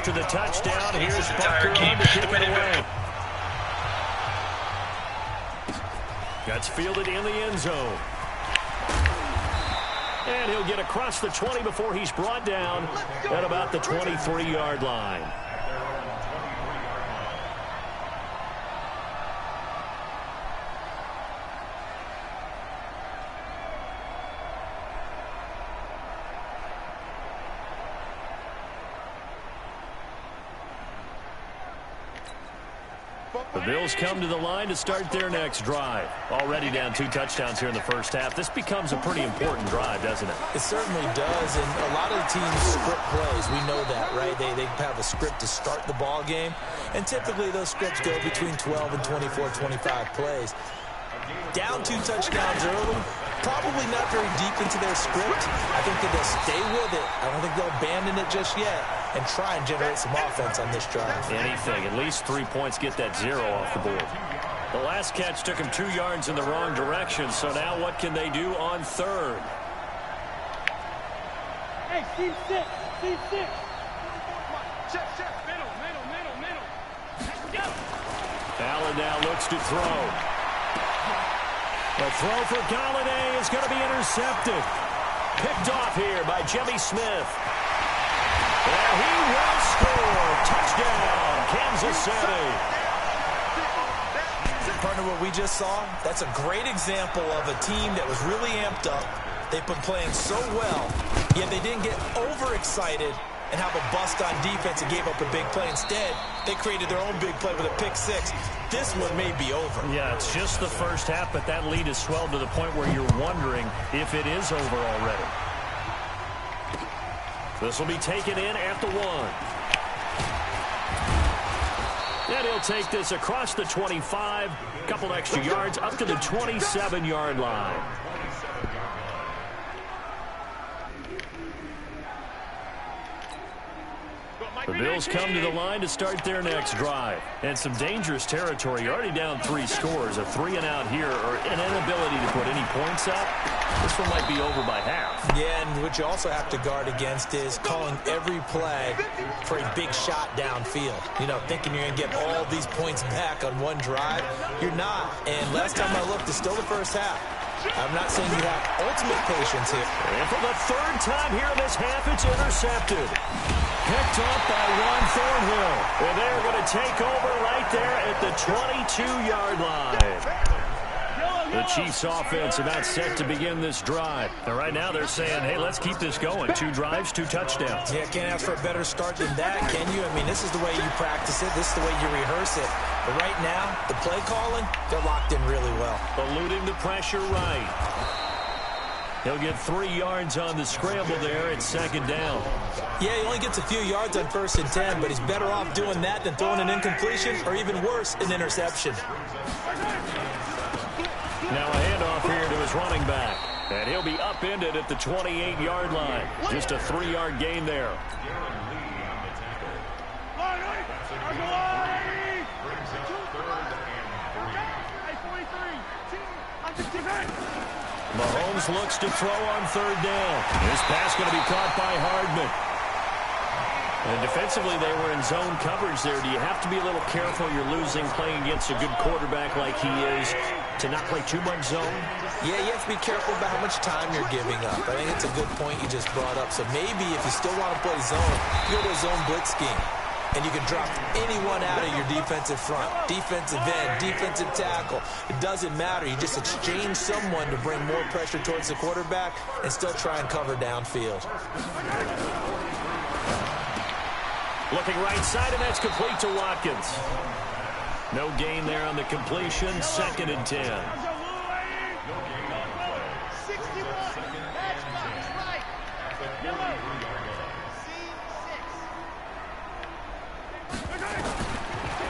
after the touchdown. Here's Bucker on to kick it away. That's fielded in the end zone. And he'll get across the 20 before he's brought down at about the 23-yard line. The Bills come to the line to start their next drive. Already down 2 touchdowns here in the first half. This becomes a pretty important drive, doesn't it? It certainly does, and a lot of the teams script plays. We know that, right? They have a script to start the ball game, and typically those scripts go between 12 and 24, 25 plays. Down 2 touchdowns early, probably not very deep into their script. I think that they'll stay with it. I don't think they'll abandon it just yet and try and generate some offense on this drive. Anything. At least 3 points, get that 0 off the board. The last catch took him 2 yards in the wrong direction, so now what can they do on third? Hey, Steve 6. Steve 6. Chef, middle. Let's go. Allen now looks to throw. The throw for Galladay is going to be intercepted. Picked off here by Jimmy Smith. And he will score. Touchdown, Kansas City. Partner, what we just saw, that's a great example of a team that was really amped up. They've been playing so well, yet they didn't get overexcited and have a bust on defense and gave up a big play. Instead, they created their own big play with a pick 6. This one may be over. Yeah, it's just the first half, but that lead has swelled to the point where you're wondering if it is over already. This will be taken in at the 1. And he'll take this across the 25, a couple extra yards, up to the 27-yard line. The Bills come to the line to start their next drive. And some dangerous territory. You're already down 3 scores. A 3-and-out here, or an inability to put any points up. This one might be over by half. Yeah, and what you also have to guard against is calling every play for a big shot downfield. You know, thinking you're going to get all these points back on one drive. You're not. And last time I looked, it's still the first half. I'm not saying you have ultimate patience here. And for the 3rd time here in this half, it's intercepted. Picked up by Juan Thornhill. And they're going to take over right there at the 22-yard line. The Chiefs offense about set to begin this drive. And right now they're saying, hey, let's keep this going. 2 drives, 2 touchdowns. Yeah, can't ask for a better start than that, can you? I mean, this is the way you practice it. This is the way you rehearse it. But right now, the play calling, they're locked in really well. Eluding the pressure right. He'll get 3 yards on the scramble there at 2nd down. Yeah, he only gets a few yards on 1st and 10, but he's better off doing that than throwing an incompletion or even worse, an interception. Now a handoff here to his running back. And he'll be upended at the 28-yard line. Just a 3-yard gain there. Mahomes looks to throw on 3rd down. This pass going to be caught by Hardman. And defensively, they were in zone coverage there. Do you have to be a little careful? You're losing playing against a good quarterback like he is to not play too much zone? Yeah, you have to be careful about how much time you're giving up. I think it's a good point you just brought up. So maybe if you still want to play zone, you go to a zone blitz scheme. And you can drop anyone out of your defensive front, defensive end, defensive tackle. It doesn't matter. You just exchange someone to bring more pressure towards the quarterback and still try and cover downfield. Looking right side, and that's complete to Watkins. No gain there on the completion. 2nd and 10.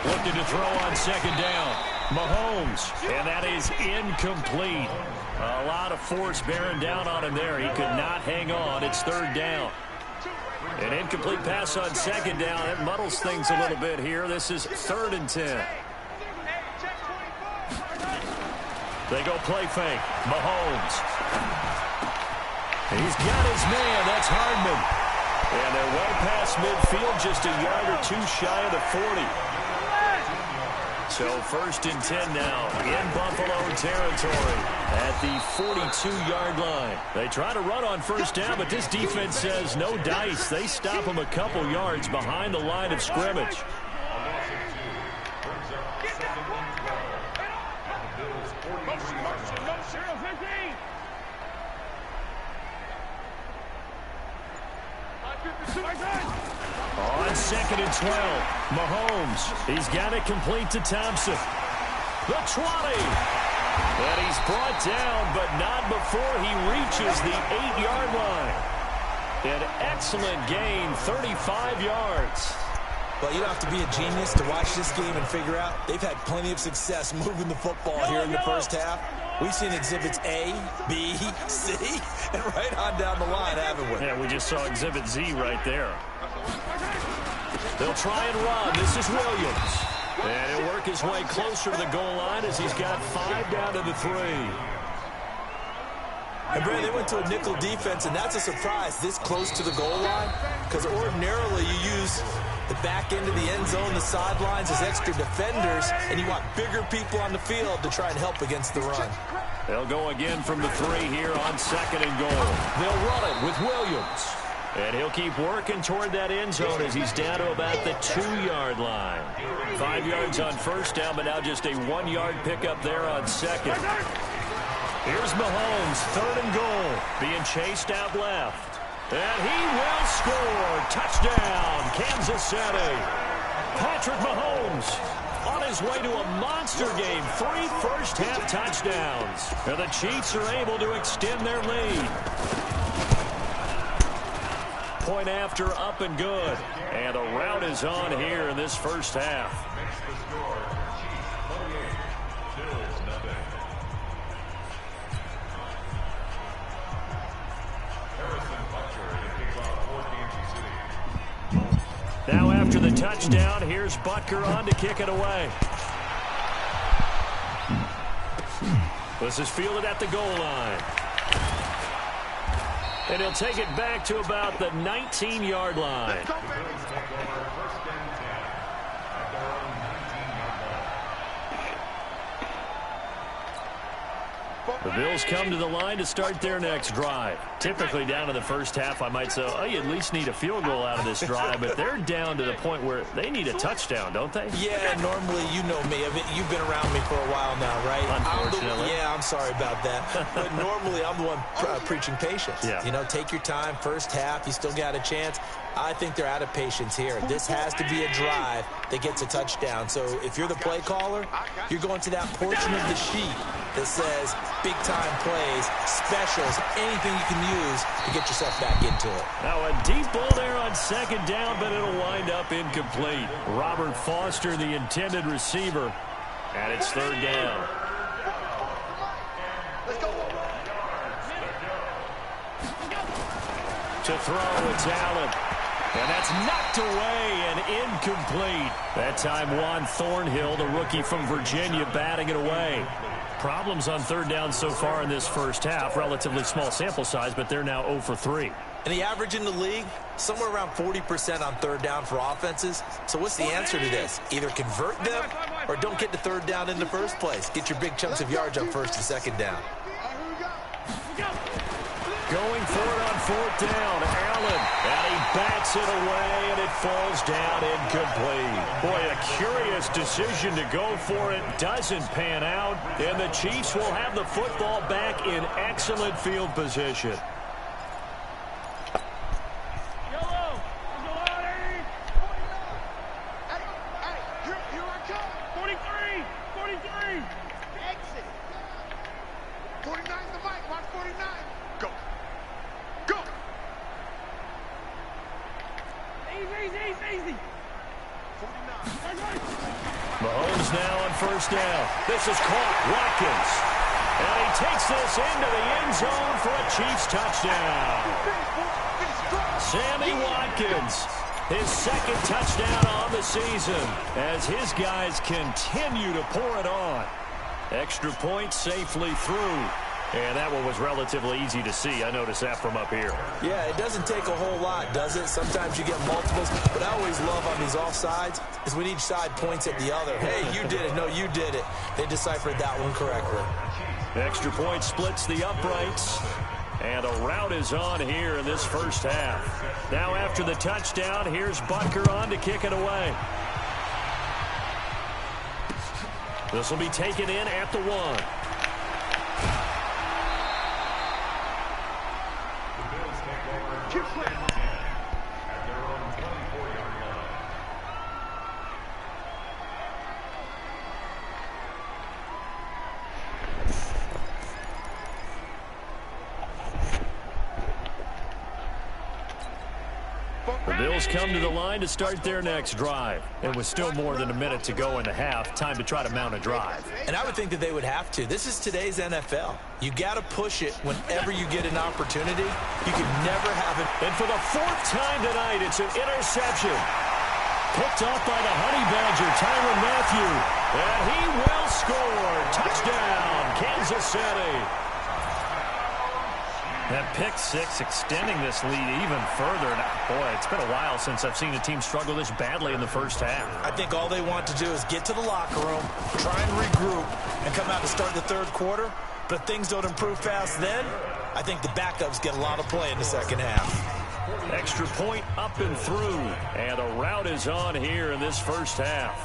Looking to throw on 2nd down. Mahomes, and that is incomplete. A lot of force bearing down on him there. He could not hang on. It's 3rd down. An incomplete pass on 2nd down. It muddles things a little bit here. This is 3rd and 10. They go play fake. Mahomes. He's got his man. That's Hardman. And they're well past midfield, just a yard or two shy of the 40. So 1st and 10 now in Buffalo territory at the 42-yard line. They try to run on 1st down, but this defense says no dice. They stop them a couple yards behind the line of scrimmage. On 2nd and 12, Mahomes. He's got it complete to Thompson. The 20. And he's brought down, but not before he reaches the 8-yard line. An excellent gain, 35 yards. Well, you don't have to be a genius to watch this game and figure out they've had plenty of success moving the football here in the first half. We've seen exhibits A, B, C, and right on down the line, haven't we? Yeah, we just saw exhibit Z right there. They'll try and run. This is Williams. And he'll work his way closer to the goal line as he's got 5 down to the 3. And, Brad, they went to a nickel defense, and that's a surprise this close to the goal line, because ordinarily you use the back end of the end zone, the sidelines as extra defenders, and you want bigger people on the field to try and help against the run. They'll go again from the 3 here on 2nd and goal. They'll run it with Williams. And he'll keep working toward that end zone as he's down to about the 2-yard line. 5 yards on 1st down, but now just a 1-yard pickup there on 2nd. Here's Mahomes, 3rd and goal, being chased out left. And he will score. Touchdown, Kansas City. Patrick Mahomes on his way to a monster game. 3 first-half touchdowns. And the Chiefs are able to extend their lead. Point after, up and good. And the rout is on here in this first half. Now after the touchdown, here's Butker on to kick it away. This is fielded at the goal line. And he'll take it back to about the 19-yard line. The Bills come to the line to start their next drive. Typically down in the first half, I might say, oh, you at least need a field goal out of this drive. But they're down to the point where they need a touchdown, don't they? Yeah, normally, you know me. You've been around me for a while now, right? Unfortunately. I'm sorry about that. But normally, I'm the one preaching patience. Yeah. You know, take your time. First half, you still got a chance. I think they're out of patience here. This has to be a drive that gets a touchdown. So if you're the play caller, you're going to that portion of the sheet that says big-time plays, specials, anything you can use to get yourself back into it. Now a deep ball there on 2nd down, but it'll wind up incomplete. Robert Foster, the intended receiver, and it's 3rd down. To throw, it's Allen. And that's knocked away and incomplete. That time Juan Thornhill, the rookie from Virginia, batting it away. Problems on 3rd down so far in this first half. Relatively small sample size, but they're now 0 for 3. And the average in the league, somewhere around 40% on 3rd down for offenses. So what's the answer to this? Either convert them or don't get to 3rd down in the first place. Get your big chunks of yards on 1st and 2nd down. Going for it on 4th down, Allen. And he bats it away, and it falls down incomplete. Boy, a curious decision to go for it. Doesn't pan out. And the Chiefs will have the football back in excellent field position. Mahomes now on 1st down. This is caught. Watkins. And he takes this into the end zone for a Chiefs touchdown. Sammy Watkins, his 2nd touchdown on the season as his guys continue to pour it on. Extra point safely through. And that one was relatively easy to see. I noticed that from up here. Yeah, it doesn't take a whole lot, does it? Sometimes you get multiples. What I always love on these offsides is when each side points at the other. Hey, you did it. No, you did it. They deciphered that one correctly. Extra point splits the uprights. And a rout is on here in this first half. Now after the touchdown, here's Butker on to kick it away. This will be taken in at the 1. The Bills come to the line to start their next drive. And with still more than a minute to go in the half, time to try to mount a drive. And I would think that they would have to. This is today's NFL. You got to push it whenever you get an opportunity. You can never have it. And for the 4th time tonight, it's an interception. Picked off by the Honey Badger, Tyrann Mathieu. And he will score. Touchdown, Kansas City. That pick 6 extending this lead even further. Now, boy, it's been a while since I've seen a team struggle this badly in the first half. I think all they want to do is get to the locker room, try and regroup, and come out to start the third quarter. But if things don't improve fast then, I think the backups get a lot of play in the second half. Extra point up and through. And a rout is on here in this first half.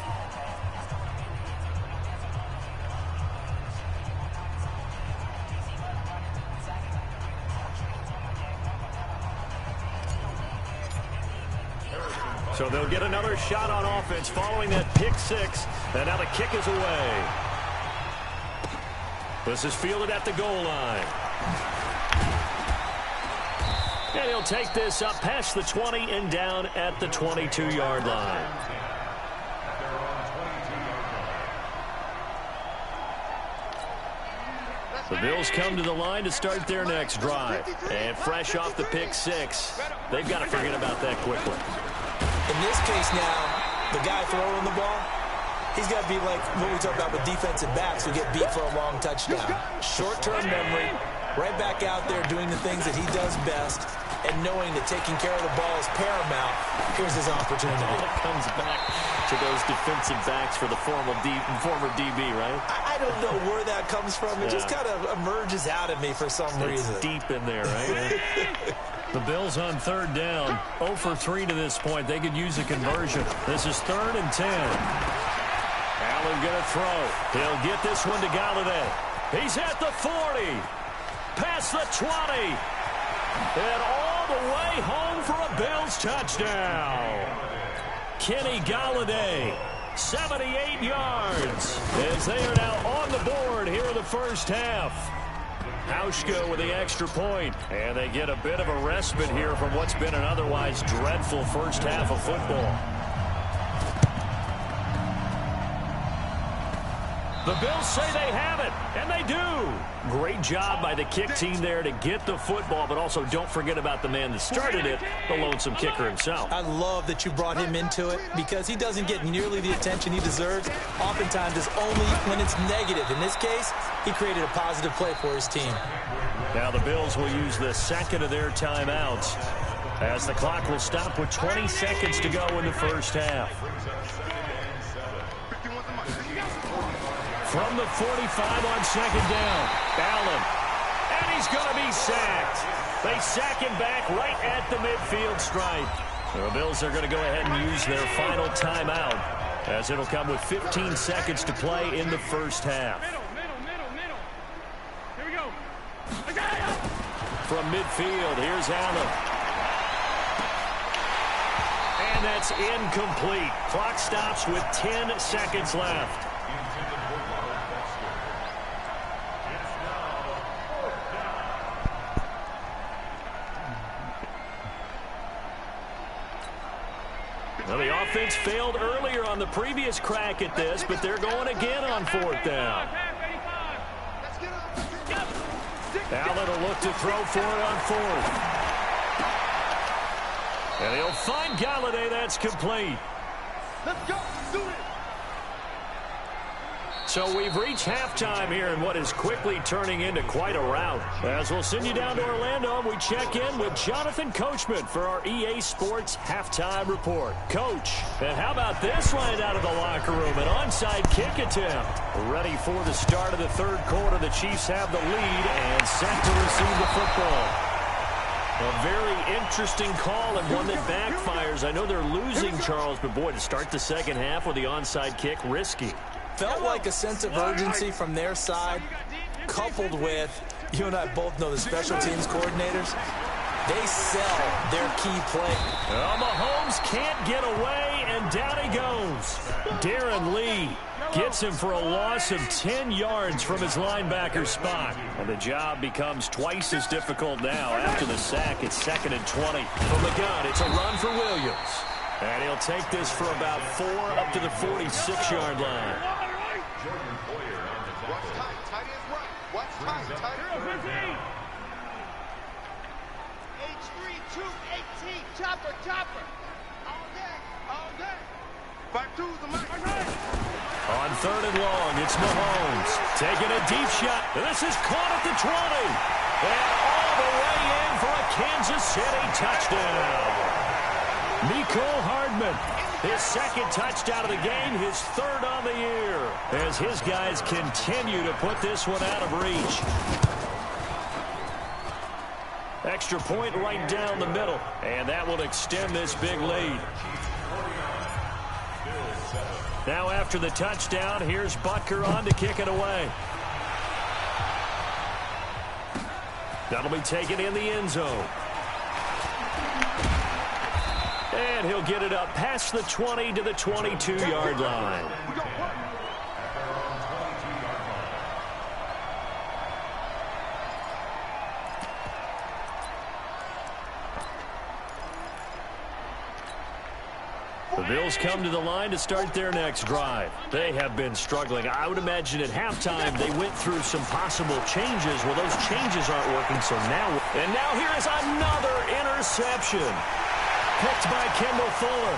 So they'll get another shot on offense following that pick 6. And now the kick is away. This is fielded at the goal line. And he'll take this up past the 20 and down at the 22-yard line. The Bills come to the line to start their next drive. And fresh off the pick 6, they've got to forget about that quickly. In this case now, the guy throwing the ball, he's got to be like what we talk about with defensive backs who get beat for a long touchdown. Short-term memory, right back out there doing the things that he does best, and knowing that taking care of the ball is paramount. Here's his opportunity. It comes back to those defensive backs for the former DB, right? I don't know where that comes from. It just kind of emerges out of me for some reason. It's deep in there, right? The Bills on 3rd down. 0 for 3 to this point. They could use a conversion. This is 3rd and 10. Allen going to throw. He'll get this one to Galladay. He's at the 40. Past the 20. And all the way home for a Bills touchdown. Kenny Galladay, 78 yards, as they are now on the board here in the first half. Hauschka with the extra point, and they get a bit of a respite here from what's been an otherwise dreadful first half of football. The Bills say they have it, and they do. Great job by the kick team there to get the football, but also don't forget about the man that started it, the lonesome kicker himself. I love that you brought him into it because he doesn't get nearly the attention he deserves. Oftentimes it's only when it's negative. In this case, he created a positive play for his team. Now the Bills will use the second of their timeouts as the clock will stop with 20 seconds to go in the first half. From the 45 on 2nd down, Allen, and he's going to be sacked. They sack him back right at the midfield stripe. The Bills are going to go ahead and use their final timeout as it'll come with 15 seconds to play in the first half. Middle. Here we go. From midfield, here's Allen. And that's incomplete. Clock stops with 10 seconds left. Well, the offense failed earlier on the previous crack at this, but they're going again on 4th down. Allen will look to throw for it on 4th. And he'll find Galladay. That's complete. Let's go. Do it. So we've reached halftime here in what is quickly turning into quite a rout. As we'll send you down to Orlando, we check in with Jonathan Coachman for our EA Sports Halftime Report. Coach, and how about this line out of the locker room? An onside kick attempt. Ready for the start of the third quarter. The Chiefs have the lead and set to receive the football. A very interesting call and one that backfires. I know they're losing, Charles, but boy, to start the second half with the onside kick, risky. Felt like a sense of urgency from their side, coupled with, you and I both know the special teams coordinators, they sell their key play. Well, Mahomes can't get away, and down he goes. Darren Lee gets him for a loss of 10 yards from his linebacker spot. And the job becomes twice as difficult now. After the sack, it's 2nd and 20. From the gun, it's a run for Williams. And he'll take this for about 4 up to the 46-yard line. Chopper, chopper. All day. Back to the mic. On 3rd and long, it's Mahomes taking a deep shot. This is caught at the 20. And all the way in for a Kansas City touchdown. Mecole Hardman, his 2nd touchdown of the game, his 3rd on the year, as his guys continue to put this one out of reach. Extra point right down the middle, and that will extend this big lead. Now after the touchdown, here's Butker on to kick it away. That'll be taken in the end zone. And he'll get it up past the 20 to the 22-yard line. The Bills come to the line to start their next drive. They have been struggling. I would imagine at halftime they went through some possible changes. Well, those changes aren't working, so now... And now here is another interception. Picked by Kendall Fuller.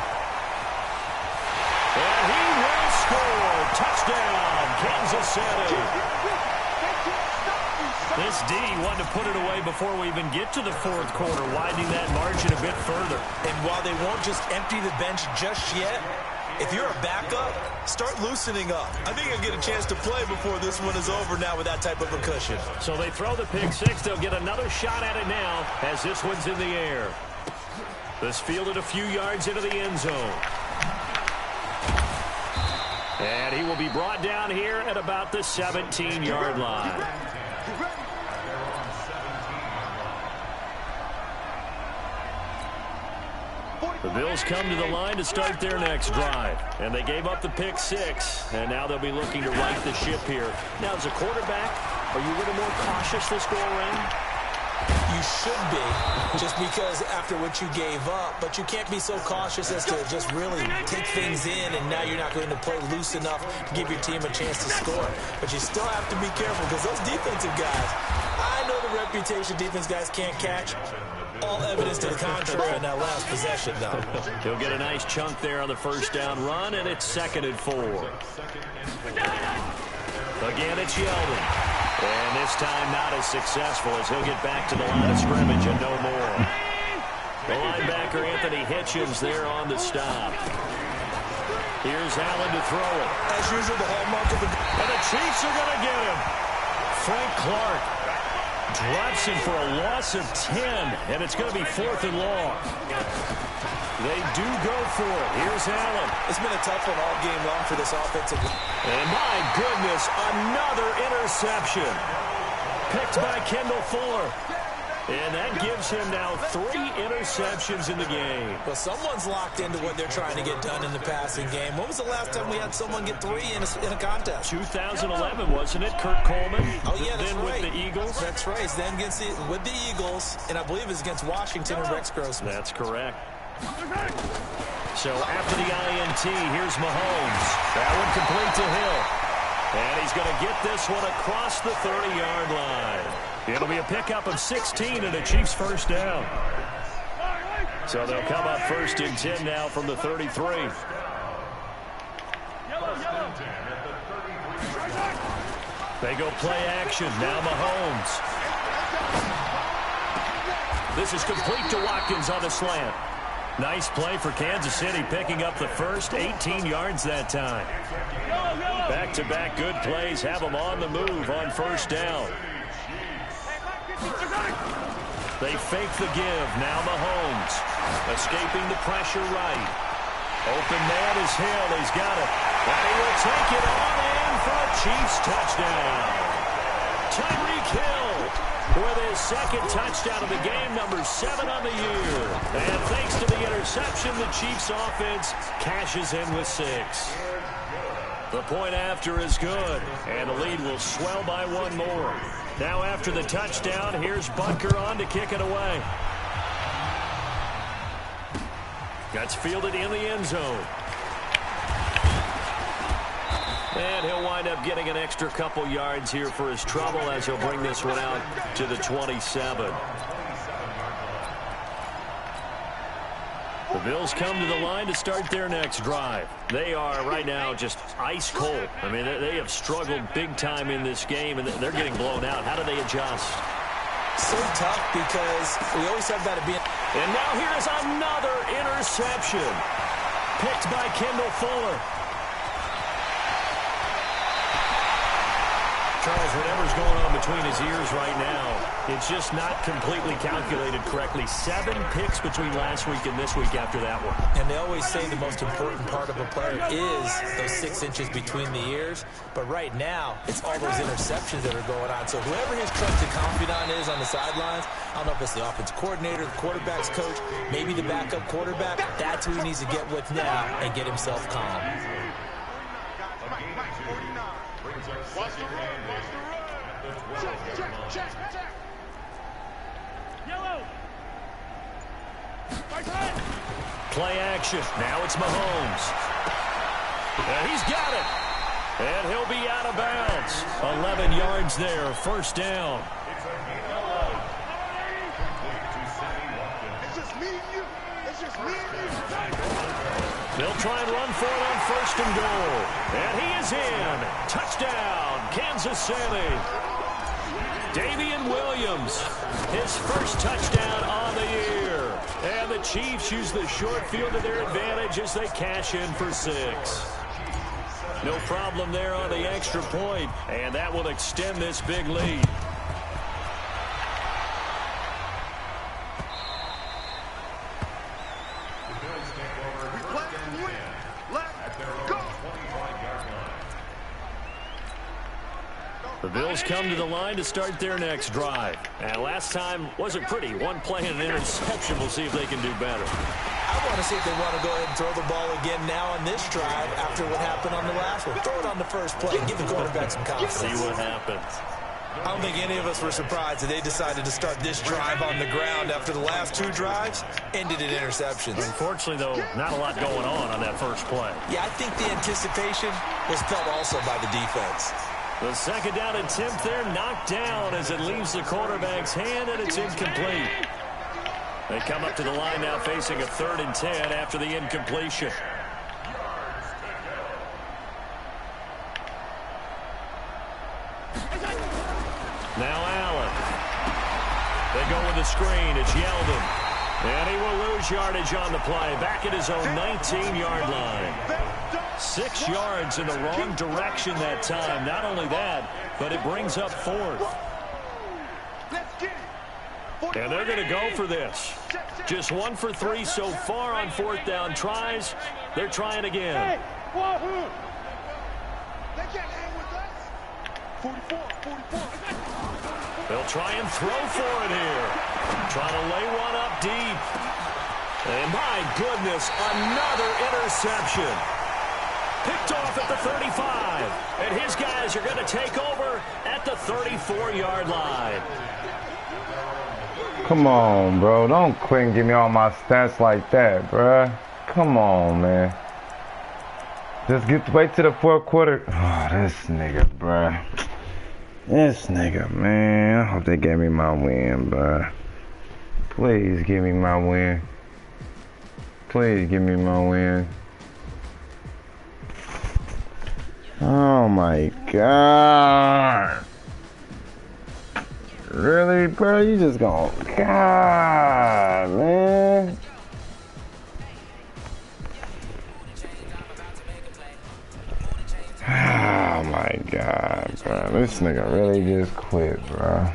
And he will score. Touchdown, Kansas City. This D wanted to put it away before we even get to the 4th quarter, widening that margin a bit further. And while they won't just empty the bench just yet, if you're a backup, start loosening up. I think I'll get a chance to play before this one is over now with that type of a cushion. So they throw the pick six. They'll get another shot at it now as this one's in the air. This fielded a few yards into the end zone. And he will be brought down here at about the 17-yard line. The Bills come to the line to start their next drive. And they gave up the pick six. And now they'll be looking to right the ship here. Now, as a quarterback, are you a little more cautious this go-around? You should be, just because after what you gave up. But you can't be so cautious as to just really take things in, and now you're not going to play loose enough to give your team a chance to score. But you still have to be careful, because those defensive guys, I know the reputation defense guys can't catch. All evidence to the contrary on that last possession, though. He'll get a nice chunk there on the first down run, and it's 2nd and 4. Again, it's Yeldon. And this time not as successful as he'll get back to the line of scrimmage and no more. The linebacker, Anthony Hitchens, there on the stop. Here's Allen to throw it. As usual, the hallmark of the... And the Chiefs are going to get him. Frank Clark drops him for a loss of 10, and it's going to be 4th and long. They do go for it. Here's Allen. It's been a tough one all game long for this offensive. And my goodness, another interception. Picked by Kendall Fuller. And that gives him now 3 interceptions in the game. Well, someone's locked into what they're trying to get done in the passing game. When was the last time we had someone get 3 in a contest? 2011, wasn't it? Kurt Coleman. Oh, yeah, that's then right. With the Eagles. That's right. Then with the Eagles, and I believe it's against Washington and Rex Grossman. That's correct. So after the INT, here's Mahomes. That one complete to Hill. And he's going to get this one across the 30-yard line. It'll be a pickup of 16 and a Chiefs first down. So they'll come up 1st and 10 now from the 33. They go play action. Now Mahomes. This is complete to Watkins on the slant. Nice play for Kansas City, picking up the first 18 yards that time. Back-to-back good plays have them on the move on first down. They fake the give. Now Mahomes. Escaping the pressure right. Open man is Hill. He's got it. And he will take it on in for a Chiefs touchdown. Tyreek Hill with his second touchdown of the game, number 7 on the year. And thanks to the interception, the Chiefs offense cashes in with 6. The point after is good, and the lead will swell by 1 more. Now after the touchdown, here's Butker on to kick it away. That's fielded in the end zone. And he'll wind up getting an extra couple yards here for his trouble as he'll bring this one out to the 27. The Bills come to the line to start their next drive. They are right now just ice cold. I mean, they have struggled big time in this game, and they're getting blown out. How do they adjust? So tough because we always have that to be. And now here's another interception. Picked by Kendall Fuller. Charles, whatever's going on between his ears right now, it's just not completely calculated correctly. 7 picks between last week and this week after that one. And they always say the most important part of a player is those 6 inches between the ears. But right now, it's all those interceptions that are going on. So whoever his trusted confidant is on the sidelines, I don't know if it's the offensive coordinator, the quarterback's coach, maybe the backup quarterback, that's who he needs to get with now and get himself calm. Watch the run, watch the run. Check. Yellow. Play action. Now it's Mahomes. And he's got it. And he'll be out of bounds. 11 yards there, first down. It's just me and you. It's just me and you. They'll try and run for it on first and goal. And he is in. Touchdown, Kansas City. Damian Williams, his first touchdown on the year. And the Chiefs use the short field to their advantage as they cash in for 6. No problem there on the extra point, and that will extend this big lead. The Bills come to the line to start their next drive. And last time wasn't pretty. 1 play and an interception. We'll see if they can do better. I want to see if they want to go ahead and throw the ball again now on this drive after what happened on the last one. Throw it on the first play. Give the quarterback some confidence. See what happens. I don't think any of us were surprised that they decided to start this drive on the ground after the last 2 drives ended in interceptions. Unfortunately, though, not a lot going on that first play. Yeah, I think the anticipation was felt also by the defense. The second down attempt there knocked down as it leaves the quarterback's hand, and it's incomplete. They come up to the line now facing a 3rd and 10 after the incompletion. Now Allen. They go with the screen. It's Yeldon. And he will lose yardage on the play. Back at his own 19-yard line. 6 yards in the wrong direction that time. Not only that, but it brings up 4th. And they're going to go for this. Just 1 for 3 so far on 4th down tries. They're trying again. They'll try and throw for it here. Trying to lay one up deep. And my goodness, another interception. Picked off at the 35. And his guys are going to take over at the 34-yard line. Come on, bro. Don't quit and give me all my stats like that, bro. Come on, man. Just wait till the 4th quarter. Oh, this nigga, bro. This nigga, man. I hope they gave me my win, bro. Please give me my win. Please give me my win. Oh, my. my God. Really, bro? You just gonna... God, man. Oh my God, bro. This nigga really just quit, bro.